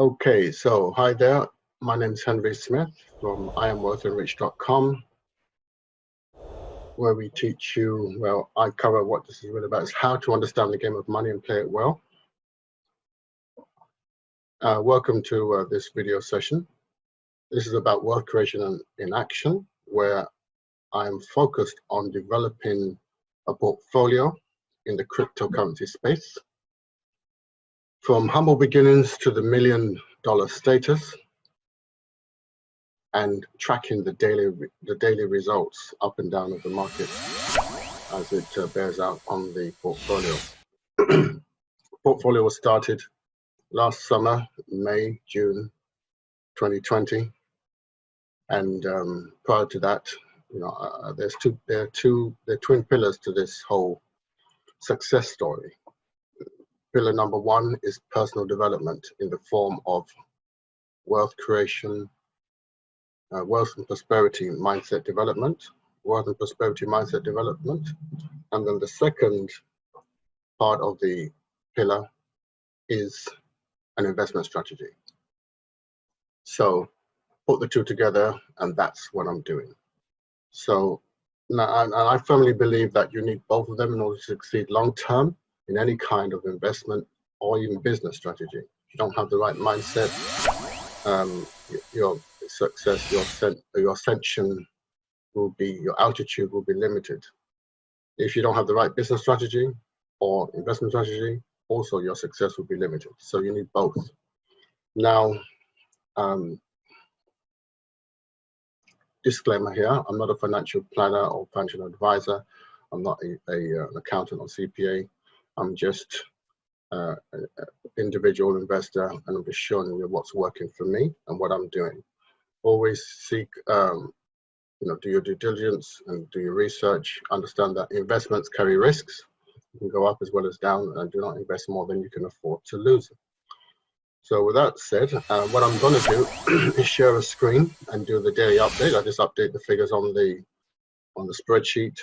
Okay, so hi there. My name is Henry Smith from IamWealthyandRich.com, where we teach you, well, I cover what this is really about, is how to understand the game of money and play it well. Welcome to this video session. This is about wealth creation in action, where I'm focused on developing a portfolio in the cryptocurrency space. From humble beginnings to the $1 million status, and tracking the daily results up and down of the market as it bears out on the portfolio. Portfolio was started last summer, May, June 2020, and prior to that, there are twin pillars to this whole success story. Pillar number one is personal development in the form of wealth creation, wealth and prosperity mindset development, and then the second part of the pillar is an investment strategy. So put the two together, and that's what I'm doing. So now, and I firmly believe that you need both of them in order to succeed long term in any kind of investment or even business strategy. If you don't have the right mindset, your success, your ascension will be, your altitude will be limited. If you don't have the right business strategy or investment strategy, also your success will be limited. So you need both. Now, disclaimer here, I'm not a financial planner or financial advisor. I'm not an accountant or CPA. I'm just an individual investor, and I'm just showing you what's working for me and what I'm doing. Always seek, do your due diligence and do your research. Understand that investments carry risks. You can go up as well as down, and do not invest more than you can afford to lose. So with that said, what I'm going to do is share a screen and do the daily update. I just update the figures on the spreadsheet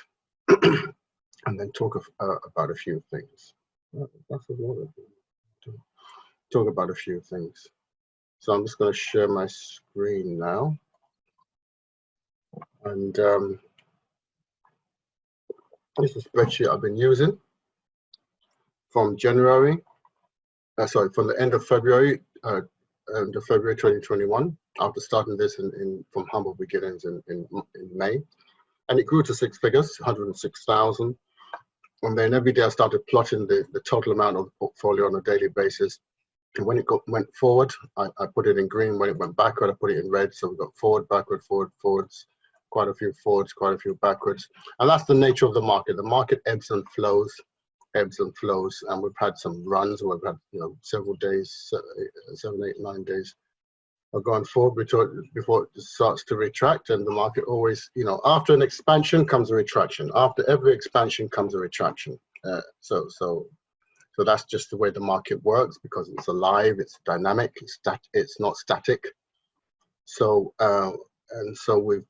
and then talk about a few things. Talk about a few things. So I'm just going to share my screen now. And this is a spreadsheet I've been using from January. From the end of February, 2021. After starting this from humble beginnings in May, and it grew to six figures, 106,000. And then every day I started plotting the total amount of the portfolio on a daily basis. And when it went forward, I put it in green. When it went backward, I put it in red. So we got forward, backward, forwards, quite a few forwards, quite a few backwards. And that's the nature of the market. The market ebbs and flows, and we've had some runs. We've had several days, 7, 8, 9 days of going forward before it starts to retract. And the market always, after an expansion comes a retraction. After every expansion comes a retraction. So that's just the way the market works, because it's alive, it's dynamic, it's not static. So and so we've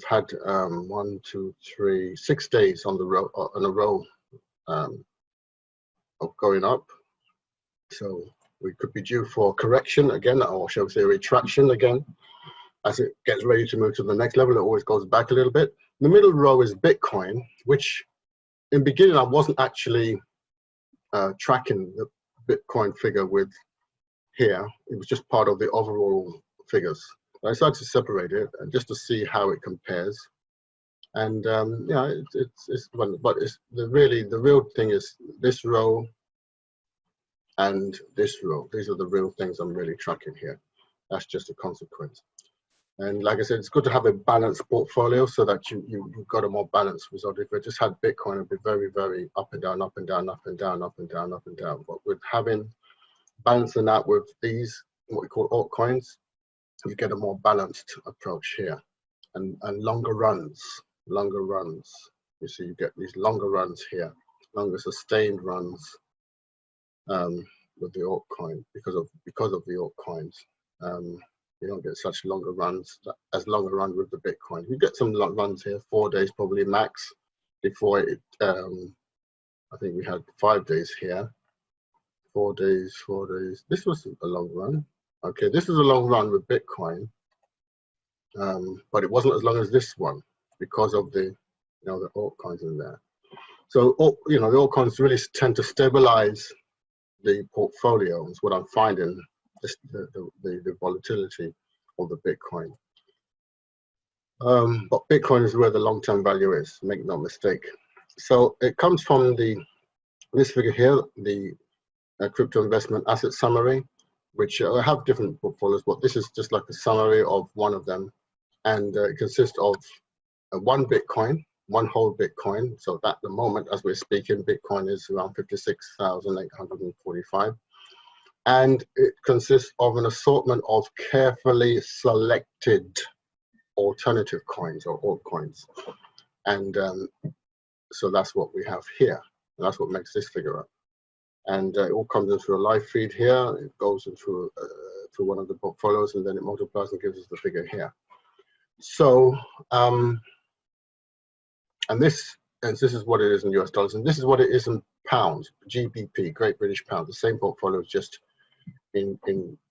had 1, 2, 3, 6 days in a row of going up. So we could be due for correction again, or shall we say retraction again. As it gets ready to move to the next level, it always goes back a little bit. The middle row is Bitcoin, which in the beginning I wasn't actually tracking the Bitcoin figure with here. It was just part of the overall figures. I decided to separate it just to see how it compares. And but the real thing is this row and this row. These are the real things I'm really tracking here. That's just a consequence. And like I said, it's good to have a balanced portfolio so that you've got a more balanced result. If I just had Bitcoin, it'd be very, very up and down, up and down, up and down, up and down, up and down. But with balancing that with these, what we call altcoins, you get a more balanced approach here. And longer runs. You see, you get these longer runs here, longer sustained runs with the altcoin because of the altcoins. You don't get such longer runs as longer run with the Bitcoin. You get some runs here, 4 days probably max. Before it, I think we had 5 days here, 4 days, 4 days. This was a long run. Okay, this is a long run with Bitcoin, but it wasn't as long as this one because of the, the altcoins in there. So, the altcoins really tend to stabilize the portfolio. Is what I'm finding. The volatility of the Bitcoin. But Bitcoin is where the long-term value is. Make no mistake. So it comes from this figure here, the crypto investment asset summary, which have different portfolios, but this is just like a summary of one of them, and it consists of one Bitcoin, one whole Bitcoin. So at the moment, as we're speaking, Bitcoin is around 56,845, and it consists of an assortment of carefully selected alternative coins or altcoins, and so that's what we have here. That's what makes this figure up. And it all comes into a live feed here. It goes into to one of the portfolios, and then it multiplies and gives us the figure here. So, and this is what it is in US dollars, and this is what it is in pounds, GBP, Great British Pound. The same portfolio, just in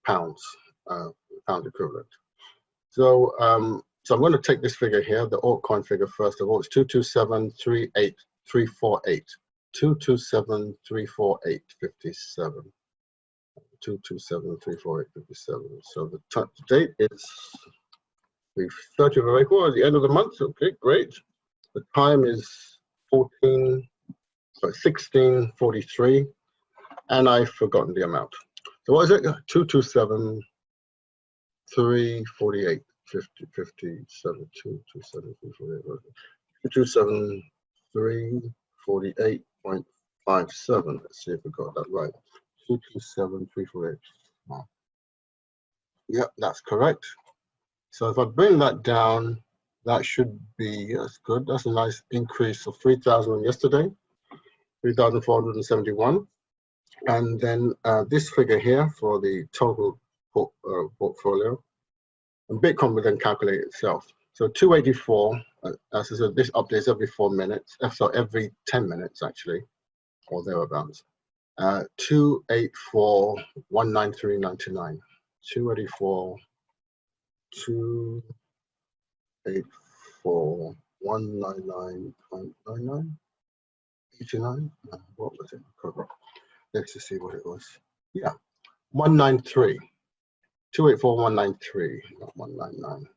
pounds, pound equivalent. So, so I'm going to take this figure here, the altcoin figure first of all. It's 227,38348. 227,348.57. 227,348.57. So the date is the 30th of April, at the end of the month. Okay, great. The time is 16:43, and I've forgotten the amount. So what is it? 227,348. 57, 227,348.57. Let's see if we got that right. 227,348. Yep, that's correct. So if I bring that down, that should be, that's good. That's a nice increase of 3,000 on yesterday, 3,471. And then this figure here for the total portfolio. And Bitcoin will then calculate itself. So 284, as I said, this updates every 4 minutes, so every 10 minutes actually, or thereabouts. 284,193.99. 284,199.99. 89. What was it? Let's just see what it was. Yeah, 193. 284,193, not 199.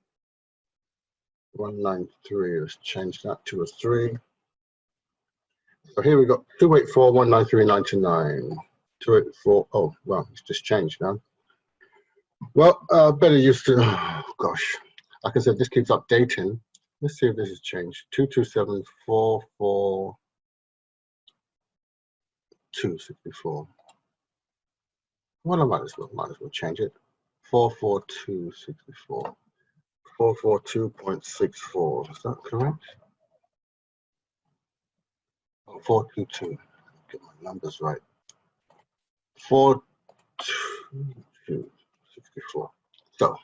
193. Let's change that to a 3. So here we got 284,193.99. 284. Oh, well, it's just changed now. Well, better used to. Oh, gosh, like I said, this keeps updating. Let's see if this has changed. 227,442.64. Well, I might as well change it. 442.64. 442.64. Is that correct? 422. Get my numbers right. 422.64. So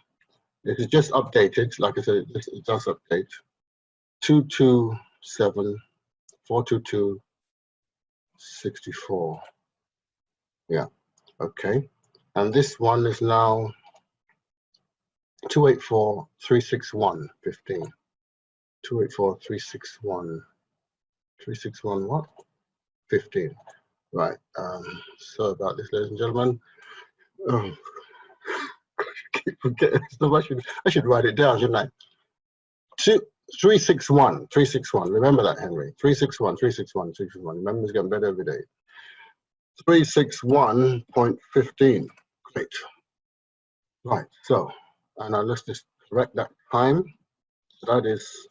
this is just updated. Like I said, it does update. 227.422.64. Yeah. Okay. And this one is now 284,361.15. 284,361. 361 what? 15. Right. Sorry about this, ladies and gentlemen. Oh, I keep forgetting stuff. I should write it down, shouldn't I? 361. 361. Remember that, Henry. 361. 361. 361. Remember, it's getting better every day. 361.15. Great. Right. So, and now let's just correct that time. That is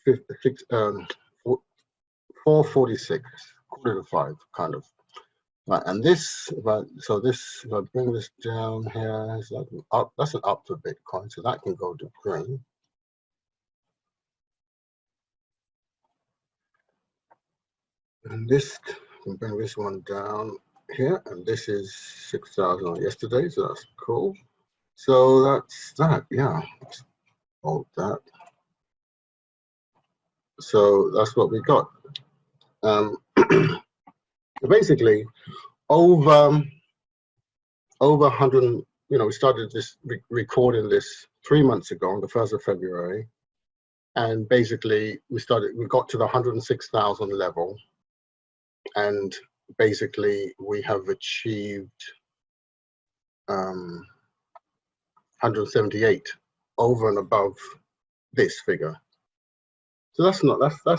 4:46, 4:45, kind of. Right, and this, so this, if I bring this down here, is that up? That's an up for Bitcoin, so that can go to green. And this, can bring this one down here, and this is 6,000 on yesterday, so that's cool. So that's that, yeah. Let's hold that. So that's what we got. Basically, over 100, you know, we started this recording this 3 months ago on the 1st of February. And basically we got to the 106,000 level. And basically we have achieved 178 over and above this figure. So that's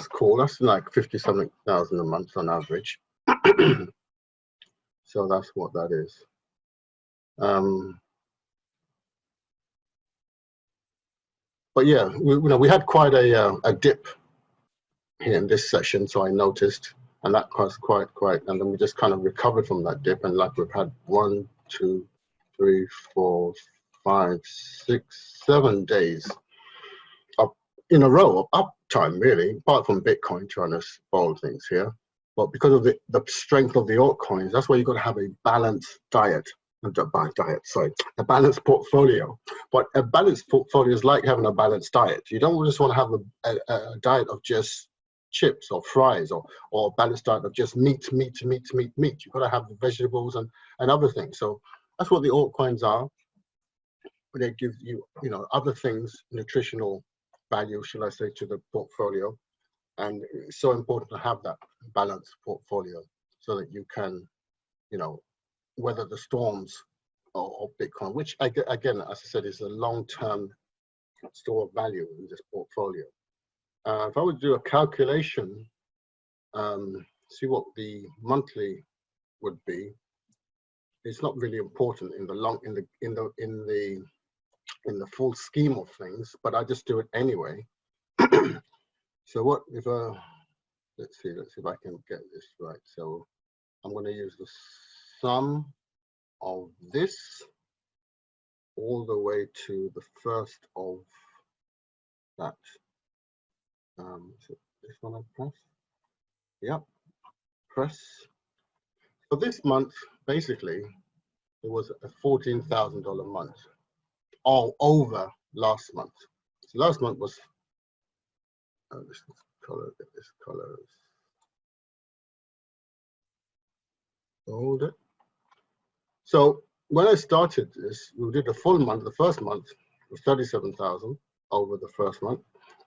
cool. That's like 50-something thousand a month on average. So that's what that is. But yeah, we had quite a dip here in this session, so I noticed, and that was quite, and then we just kind of recovered from that dip, and like we've had 1, 2, 3, 4, 5, 6, 7 days up in a row of uptime, really, apart from Bitcoin trying to spoil things here. But because of the strength of the altcoins, that's why you've got to have a balanced diet. A balanced portfolio. But a balanced portfolio is like having a balanced diet. You don't just want to have a diet of just chips or fries, or a balanced diet of just meat. You've got to have the vegetables and other things. So that's what the altcoins are. They give you, other things, nutritional value, shall I say, to the portfolio. And it's so important to have that balanced portfolio so that you can, weather the storms of Bitcoin, which again, as I said, is a long-term store of value in this portfolio. If I would do a calculation, see what the monthly would be. It's not really important in the full scheme of things, but I just do it anyway. So what if let's see if I can get this right. So I'm going to use the sum of this all the way to the first of that. So this one I press. Yep, press. For this month, basically, it was a $14,000 month, all over last month. So last month was this color. Hold it. So when I started this, we did a full month. The first month was 37,000 over the first month.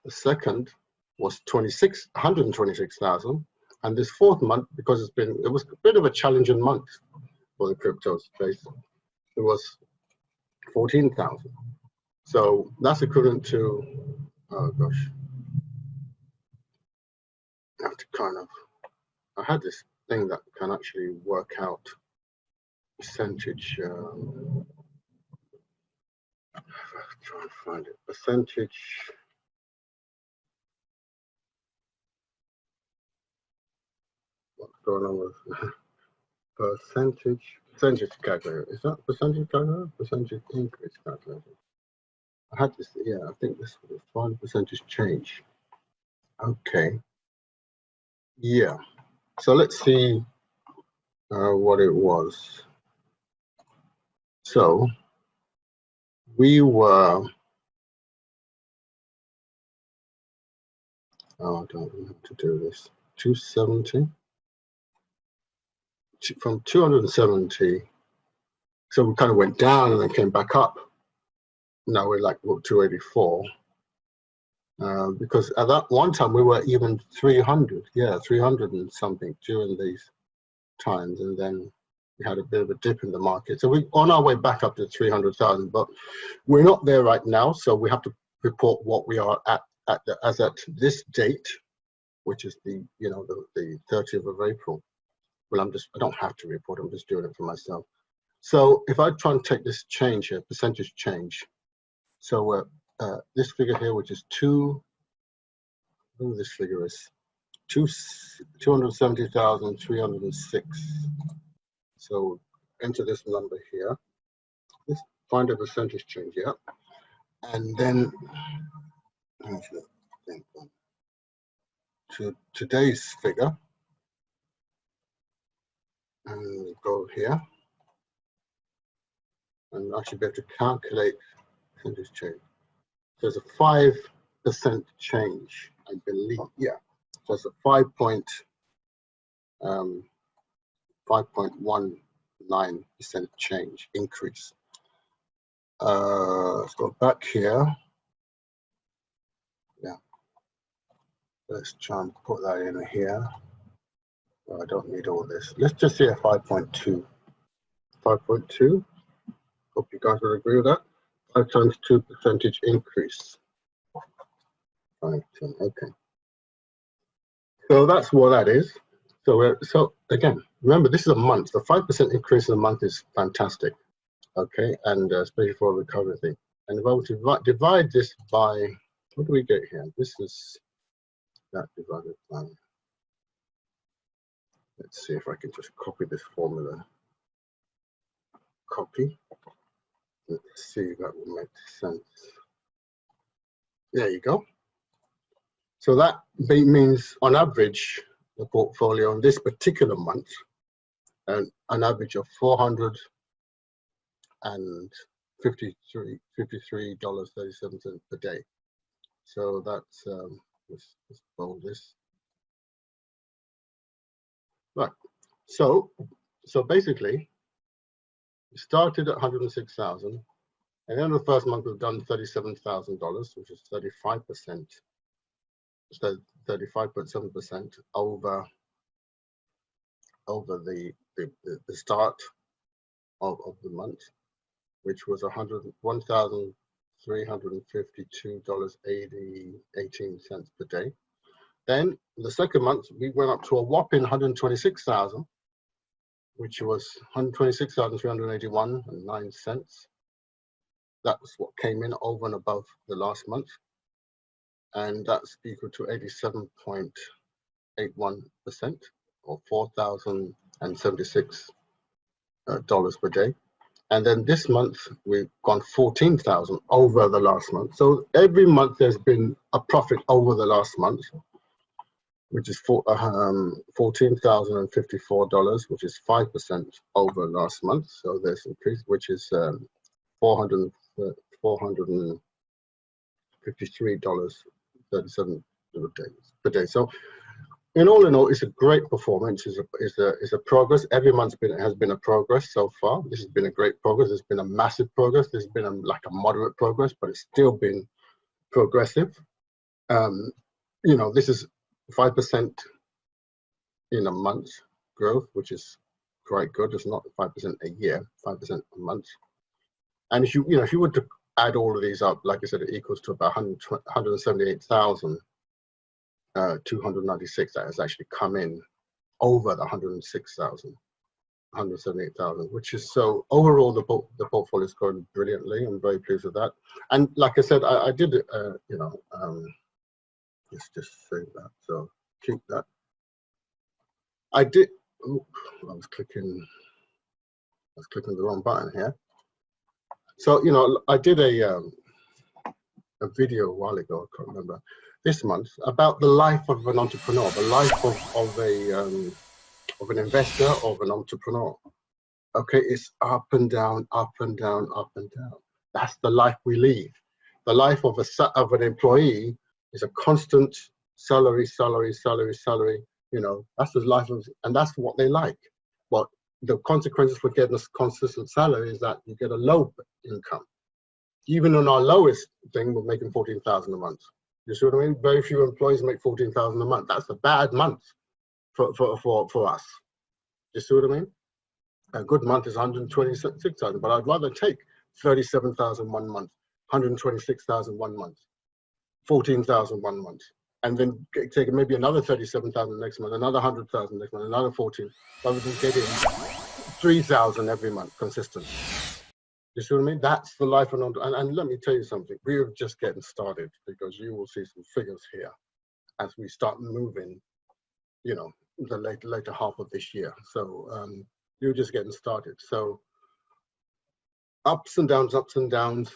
The second was 126,000, and this fourth month, because it was a bit of a challenging month for the crypto space, it was 14,000. So that's equivalent to, oh gosh, I have to I had this thing that can actually work out percentage. Try and find it. Percentage. What's going on with percentage calculator? Is that percentage calculator? Percentage increase calculator. I had this. Yeah, I think this was find percentage change. Okay. Yeah. So let's see what it was. So we were. Oh, I don't know how to do this. 270. From 270. So we kind of went down and then came back up. Now we're like 284. Because at that one time we were even 300. Yeah, 300 and something during these times, and then we had a bit of a dip in the market. So we're on our way back up to 300,000, but we're not there right now. So we have to report what we are at this date, which is the 30th of April. Well, I don't have to report. I'm just doing it for myself. So if I try and take this change here, percentage change. So this figure here, which is this figure is 270,306. So enter this number here. Let's find a percentage change here, and then to today's figure, and go here, and I should be able to calculate percentage change. So it's a 5% change, I believe. Yeah. So it's a 5 point 5.19% change increase. Let's go back here. Yeah, let's try and put that in here. Oh, I don't need all this. Let's just say a 5.2. 5.2. Hope you guys will agree with that. 5 times 2% increase. 5, 10, okay. So that's what that is. So again, remember, this is a month. The 5% increase in a month is fantastic. Okay, and especially for a recovery thing. And if I were to divide this by, what do we get here? This is that divided by, let's see if I can just copy this formula. Copy. Let's see if that will make sense. There you go. So that means on average, the portfolio in this particular month, an average of $453.37 per day. So that's let's bold this. Right. So basically, we started at 106,000, and then the first month we've done $37,000, which is 35%. So 35.7% over the start of the month, which was $101,352.18 per day. Then the second month we went up to a whopping 126,000, which was 126,381.09. That was what came in over and above the last month, and that's equal to 87.81%, or $4,076 per day. And then this month we've gone 14,000 over the last month. So every month there's been a profit over the last month, which is $14,054, which is 5% over last month. So there's increase, which is $453.37 per day. So in all, it's a great performance. It's a progress. Every month has been a progress so far. This has been a great progress. It's been a massive progress. There's been like a moderate progress, but it's still been progressive. This is 5% in a month growth, which is quite good. It's not 5% a year, 5% a month. And if you were to add all of these up, like I said, it equals to about 178,296 that has actually come in over the 178,000, which is, so overall the portfolio is going brilliantly. I'm very pleased with that. And like I said, I did let's just save that. So keep that. I did. Oh, I was clicking the wrong button here. So I did a video a while ago. I can't remember. This month about the life of an entrepreneur, the life of an investor, of an entrepreneur. Okay, it's up and down, up and down, up and down. That's the life we lead. The life of an employee is a constant salary. That's the life of, and that's what they like. But the consequences for getting a consistent salary is that you get a low income. Even on our lowest thing, we're making 14,000 a month. You see what I mean? Very few employees make 14,000 a month. That's a bad month for us. You see what I mean? A good month is 126,000, but I'd rather take 37,000 one month, 126,000 one month, 14,000 one month, and then take maybe another 37,000 next month, another 100,000 next month, another 14, rather than getting 3,000 every month consistent. You see what I mean? That's the life of an entrepreneur. And let me tell you something, we're just getting started, because you will see some figures here as we start moving, the later half of this year. So you're just getting started. So ups and downs,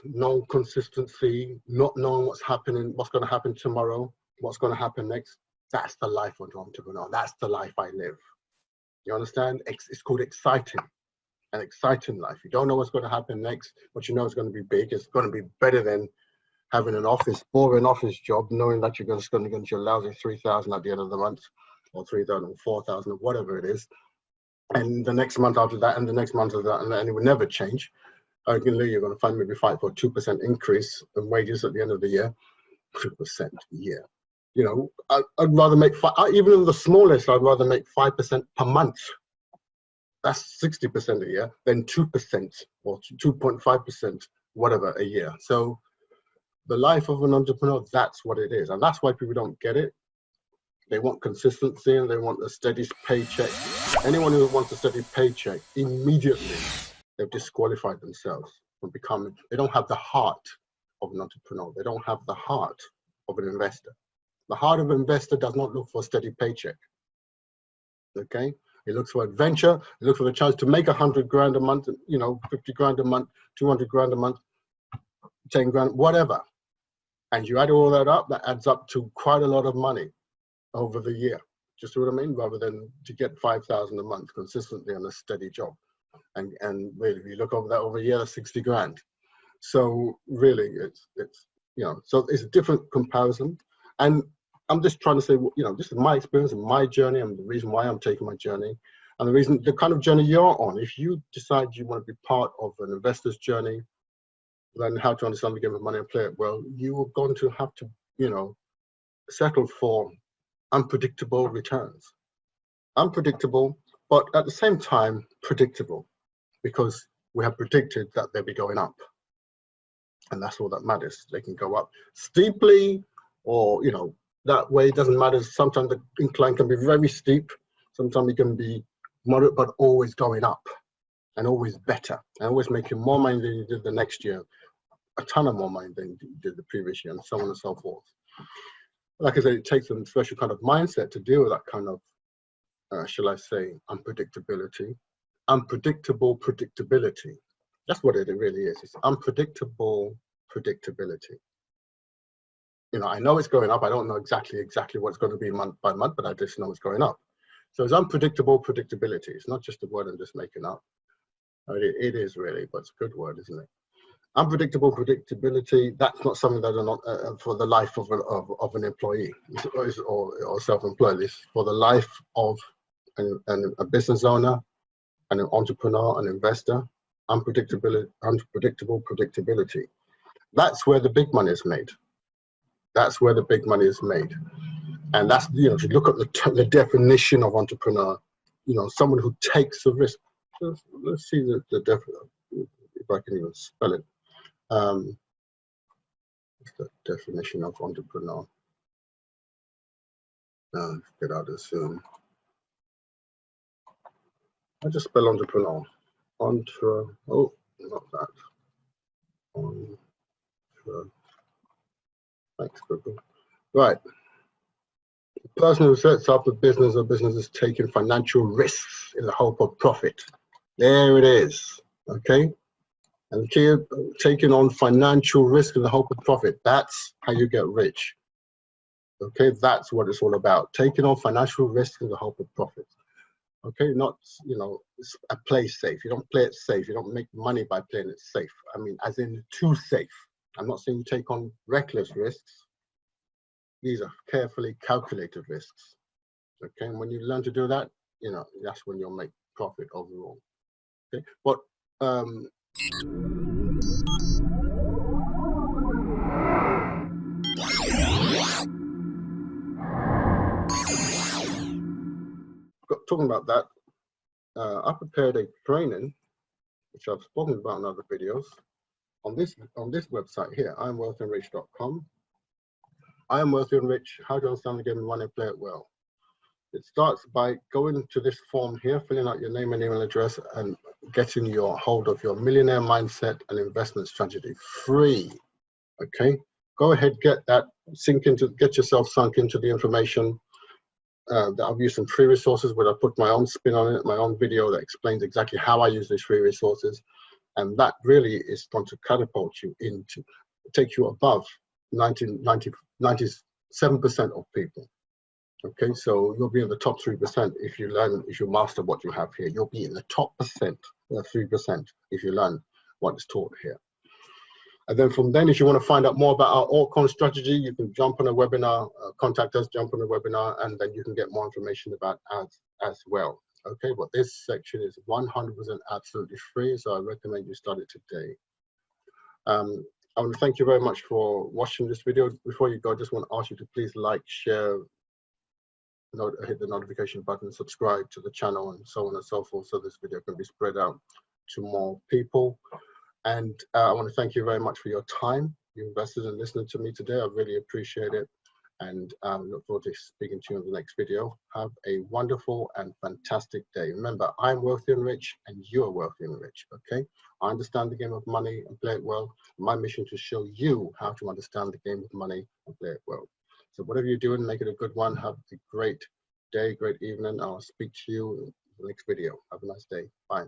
no consistency, not knowing what's happening, what's going to happen tomorrow, what's going to happen next. That's the life of an entrepreneur. That's the life I live. You understand? It's called exciting. An exciting life. You don't know what's going to happen next, but you know it's going to be big. It's going to be better than having an boring office job, knowing that you're going to get your lousy 3,000 at the end of the month, or 3,000, or 4,000, or whatever it is. and the next month after that, and the next month after that, and it will never change. Arguably, you're going to find maybe fight for a 2% increase in wages at the end of the year, 2% a year. You know, I'd rather make, even in the smallest, I'd rather make 5% per month. That's 60% a year, than 2% or 2.5%, whatever, a year. So the life of an entrepreneur, that's what it is. And that's why people don't get it. They want consistency and they want a steady paycheck. Anyone who wants a steady paycheck, immediately they've disqualified themselves from becoming, they don't have the heart of an entrepreneur. They don't have the heart of an investor. The heart of an investor does not look for a steady paycheck. Okay? It looks for adventure. It looks for the chance to make 100 grand a month, you know, 50 grand a month, 200 grand a month, 10 grand, whatever. And you add all that up, that adds up to quite a lot of money over the year. Just see what I mean? Rather than to get 5,000 a month consistently on a steady job. And really, if you look over that over a year, that's 60 grand. So really, it's you know, so it's a different comparison. And I'm just trying to say, you know, this is my experience and my journey, and the reason why I'm taking my journey, and the reason, the kind of journey you're on. If you decide you want to be part of an investor's journey, learn how to understand the game of money and play it well, you are going to have to, you know, settle for unpredictable returns. Unpredictable, but at the same time, predictable, because we have predicted that they'll be going up. And that's all that matters. They can go up steeply, or, you know, that way, it doesn't matter. Sometimes the incline can be very steep. Sometimes it can be moderate, but always going up and always better, and always making more money than you did the next year, a ton of more money than you did the previous year, and so on and so forth. Like I said, it takes a special kind of mindset to deal with that kind of, shall I say, unpredictability. Unpredictable predictability. That's what it really is. It's unpredictable predictability. You know, I know it's going up. I don't know exactly what it's going to be month by month, but I just know it's going up. So it's unpredictable predictability. It's not just a word I'm just making up. It is really, but it's a good word, isn't it? Unpredictable predictability, that's not something that are not for the life of an employee or self-employed. It's for the life of a business owner, an entrepreneur, an investor. Unpredictable predictability. That's where the big money is made. That's where the big money is made. And that's, you know, if you look at the definition of entrepreneur, you know, someone who takes the risk. Let's see the definition, if I can even spell it. What's the definition of entrepreneur? Get out of Zoom. I just spell entrepreneur. Oh, not that. Thanks, Google. Right. The person who sets up a business or business is taking financial risks in the hope of profit. There it is. Okay. And taking on financial risk in the hope of profit. That's how you get rich. Okay, that's what it's all about. Taking on financial risk in the hope of profit. Okay, not, you know, play safe. You don't play it safe. You don't make money by playing it safe. I mean, as in too safe. I'm not saying you take on reckless risks. These are carefully calculated risks. Okay, and when you learn to do that, you know, that's when you'll make profit overall. Okay, but talking about that, I prepared a training, which I've spoken about in other videos, on this website here, IamWealthyandRich.com. I am wealthy and rich. How to understand the game of money and play it well. It starts by going to this form here, filling out your name and email address, and getting your hold of your millionaire mindset and investment strategy free. Okay, go ahead, get that, get yourself sunk into the information. That I've used some free resources where I put my own spin on it, my own video that explains exactly how I use these free resources, and that really is going to catapult you into, take you above 97% of people. Okay, so you'll be in the top 3% if you master what you have here. You'll be in the top 3% if you learn what is taught here. And then from then, if you want to find out more about our altcoin strategy, you can jump on a webinar, contact us, jump on a webinar, and then you can get more information about us as well. Okay, but this section is 100% absolutely free, so I recommend you start it today. I want to thank you very much for watching this video. Before you go, I just want to ask you to please like, share, hit the notification button, subscribe to the channel, and so on and so forth, so this video can be spread out to more people. And I want to thank you very much for your time you invested in listening to me today. I really appreciate it, and look forward to speaking to you in the next video. Have a wonderful and fantastic day. Remember, I'm wealthy and rich, and you are wealthy and rich. Okay, I understand the game of money and play it well. My mission is to show you how to understand the game of money and play it well. So whatever you're doing, make it a good one. Have a great day, great evening. I'll speak to you in the next video. Have a nice day. Bye.